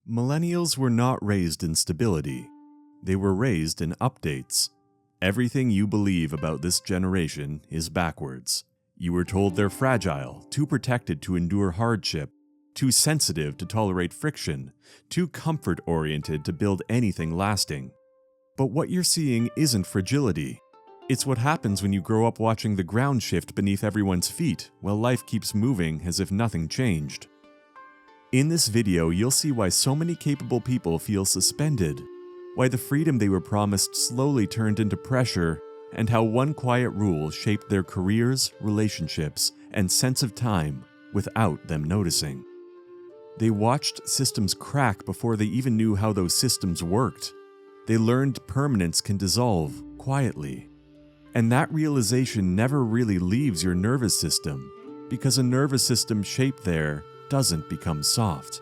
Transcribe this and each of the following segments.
Millennials were not raised in stability. They were raised in updates. Everything you believe about this generation is backwards. You were told they're fragile, too protected to endure hardship, too sensitive to tolerate friction, too comfort-oriented to build anything lasting. But what you're seeing isn't fragility. It's what happens when you grow up watching the ground shift beneath everyone's feet while life keeps moving as if nothing changed. In this video, you'll see why so many capable people feel suspended, why the freedom they were promised slowly turned into pressure, and how one quiet rule shaped their careers, relationships, and sense of time without them noticing. They watched systems crack before they even knew how those systems worked. They learned permanence can dissolve quietly. And that realization never really leaves your nervous system, because a nervous system shaped there doesn't become soft.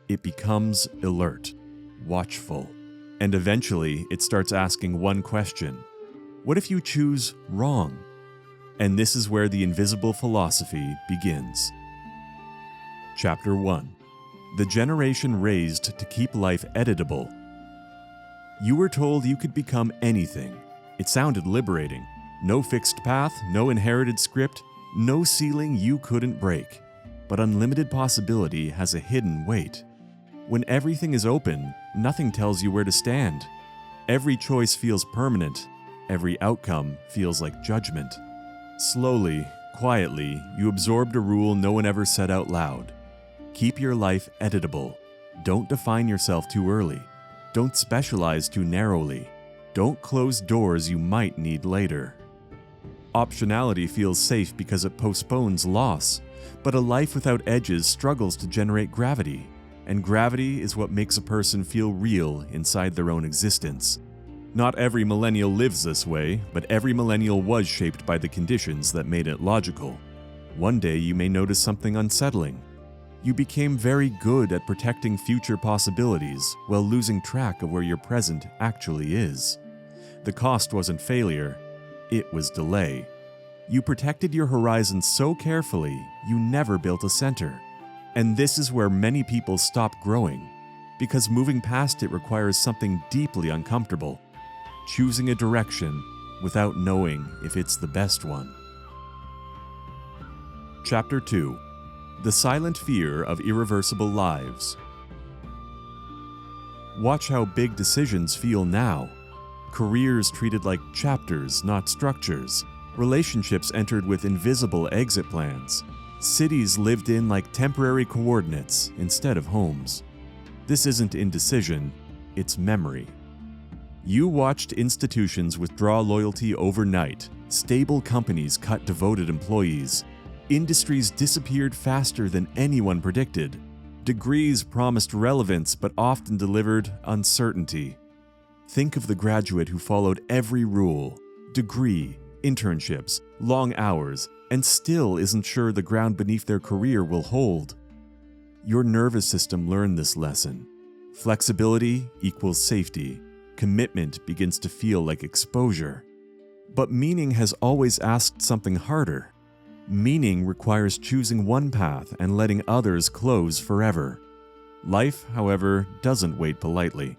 It becomes alert, watchful, and eventually it starts asking one question: what if you choose wrong? And this is where the invisible philosophy begins. Chapter 1. The generation raised to keep life editable. You were told you could become anything. It sounded liberating. No fixed path, no inherited script, no ceiling you couldn't break. But unlimited possibility has a hidden weight. When everything is open, nothing tells you where to stand. Every choice feels permanent. Every outcome feels like judgment. Slowly, quietly, you absorbed a rule no one ever said out loud. Keep your life editable. Don't define yourself too early. Don't specialize too narrowly. Don't close doors you might need later. Optionality feels safe because it postpones loss, but a life without edges struggles to generate gravity, and gravity is what makes a person feel real inside their own existence. Not every millennial lives this way, but every millennial was shaped by the conditions that made it logical. One day you may notice something unsettling. You became very good at protecting future possibilities while losing track of where your present actually is. The cost wasn't failure, it was delay. You protected your horizon so carefully, you never built a center. And this is where many people stop growing, because moving past it requires something deeply uncomfortable: choosing a direction without knowing if it's the best one. Chapter 2. The silent fear of irreversible lives. Watch how big decisions feel now. Careers treated like chapters, not structures. Relationships entered with invisible exit plans. Cities lived in like temporary coordinates instead of homes. This isn't indecision, it's memory. You watched institutions withdraw loyalty overnight. Stable companies cut devoted employees. Industries disappeared faster than anyone predicted. Degrees promised relevance but often delivered uncertainty. Think of the graduate who followed every rule: degree, internships, long hours, and still isn't sure the ground beneath their career will hold. Your nervous system learned this lesson. Flexibility equals safety. Commitment begins to feel like exposure. But meaning has always asked something harder. Meaning requires choosing one path and letting others close forever. Life, however, doesn't wait politely.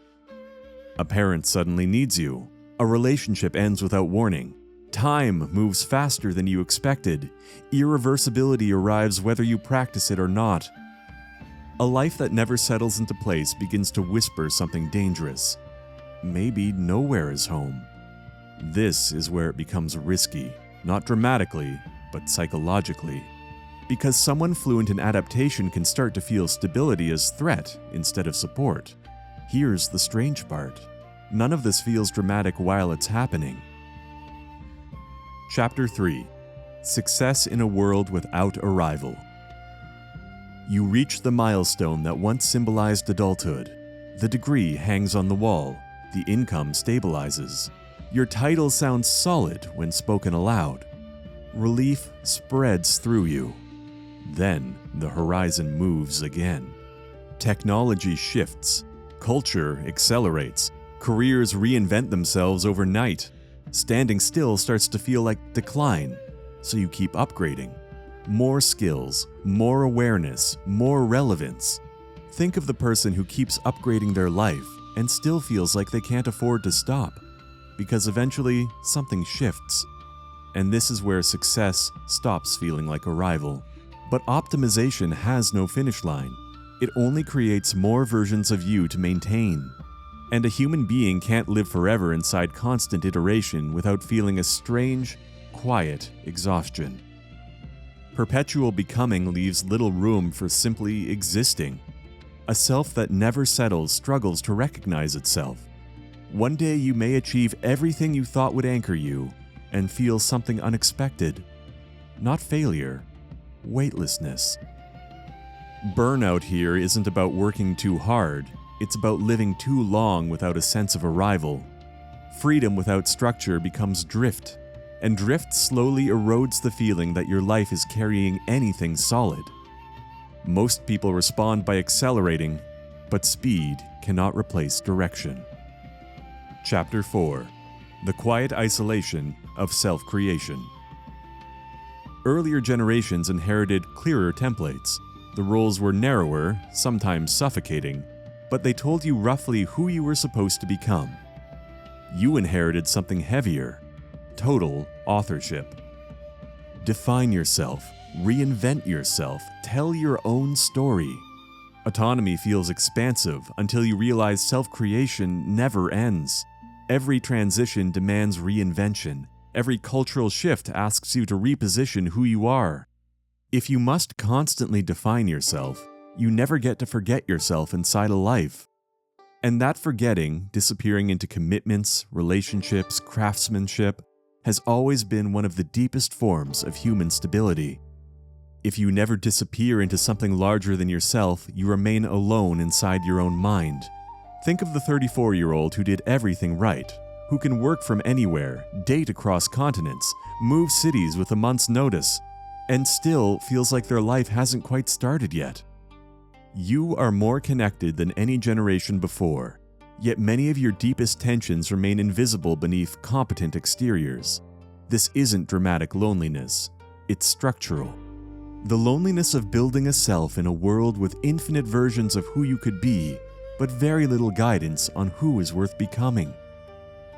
A parent suddenly needs you. A relationship ends without warning. Time moves faster than you expected. Irreversibility arrives whether you practice it or not. A life that never settles into place begins to whisper something dangerous. Maybe nowhere is home. This is where it becomes risky, not dramatically, but psychologically. Because someone fluent in adaptation can start to feel stability as threat instead of support. Here's the strange part. None of this feels dramatic while it's happening. Chapter 3. Success in a world without a rival. You reach the milestone that once symbolized adulthood. The degree hangs on the wall. The income stabilizes. Your title sounds solid when spoken aloud. Relief spreads through you. Then the horizon moves again. Technology shifts. Culture accelerates. Careers reinvent themselves overnight. Standing still starts to feel like decline, so you keep upgrading. More skills, more awareness, more relevance. Think of the person who keeps upgrading their life and still feels like they can't afford to stop, because eventually something shifts. And this is where success stops feeling like a rival. But optimization has no finish line. It only creates more versions of you to maintain. And a human being can't live forever inside constant iteration without feeling a strange, quiet exhaustion. Perpetual becoming leaves little room for simply existing. A self that never settles struggles to recognize itself. One day you may achieve everything you thought would anchor you and feel something unexpected. Not failure, weightlessness. Burnout here isn't about working too hard, it's about living too long without a sense of arrival. Freedom without structure becomes drift, and drift slowly erodes the feeling that your life is carrying anything solid. Most people respond by accelerating, but speed cannot replace direction. Chapter 4: The Quiet Isolation of Self-Creation. Earlier generations inherited clearer templates. The roles were narrower, sometimes suffocating, but they told you roughly who you were supposed to become. You inherited something heavier: total authorship. Define yourself, reinvent yourself, tell your own story. Autonomy feels expansive until you realize self-creation never ends. Every transition demands reinvention. Every cultural shift asks you to reposition who you are. If you must constantly define yourself, you never get to forget yourself inside a life. And that forgetting, disappearing into commitments, relationships, craftsmanship, has always been one of the deepest forms of human stability. If you never disappear into something larger than yourself, you remain alone inside your own mind. Think of the 34-year-old who did everything right, who can work from anywhere, date across continents, move cities with a month's notice, and still feels like their life hasn't quite started yet. You are more connected than any generation before, yet many of your deepest tensions remain invisible beneath competent exteriors. This isn't dramatic loneliness, it's structural. The loneliness of building a self in a world with infinite versions of who you could be, but very little guidance on who is worth becoming.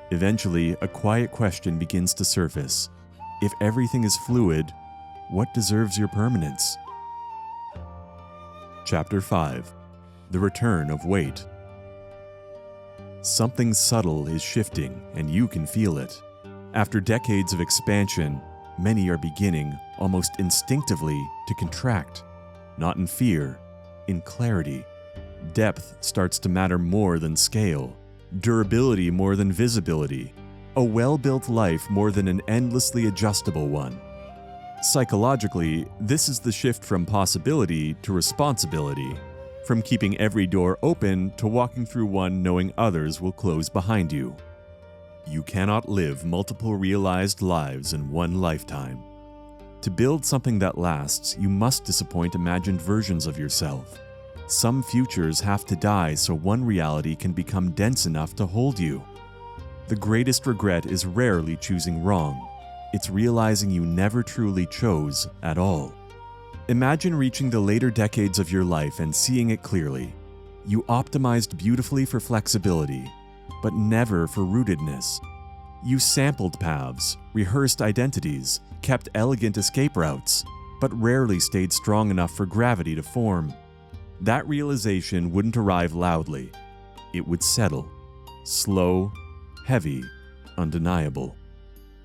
Eventually, a quiet question begins to surface. If everything is fluid, what deserves your permanence? Chapter 5: The Return of Weight. Something subtle is shifting, and you can feel it. After decades of expansion, many are beginning, almost instinctively, to contract. Not in fear, in clarity. Depth starts to matter more than scale. Durability more than visibility. A well-built life more than an endlessly adjustable one. Psychologically, this is the shift from possibility to responsibility. From keeping every door open to walking through one knowing others will close behind you. You cannot live multiple realized lives in one lifetime. To build something that lasts, you must disappoint imagined versions of yourself. Some futures have to die so one reality can become dense enough to hold you. The greatest regret is rarely choosing wrong. It's realizing you never truly chose at all. Imagine reaching the later decades of your life and seeing it clearly. You optimized beautifully for flexibility, but never for rootedness. You sampled paths, rehearsed identities, kept elegant escape routes, but rarely stayed strong enough for gravity to form. That realization wouldn't arrive loudly. It would settle. Slow, heavy, undeniable.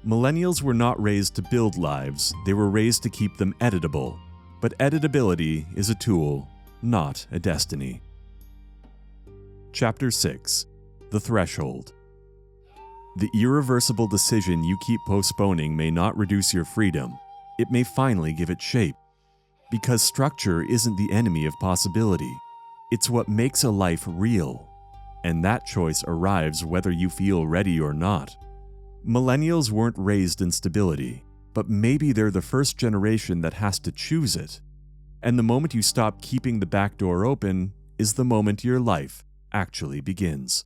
Millennials were not raised to build lives, they were raised to keep them editable. But editability is a tool, not a destiny. Chapter 6: The Threshold. The irreversible decision you keep postponing may not reduce your freedom. It may finally give it shape. Because structure isn't the enemy of possibility. It's what makes a life real. And that choice arrives whether you feel ready or not. Millennials weren't raised in stability, but maybe they're the first generation that has to choose it. And the moment you stop keeping the back door open is the moment your life actually begins.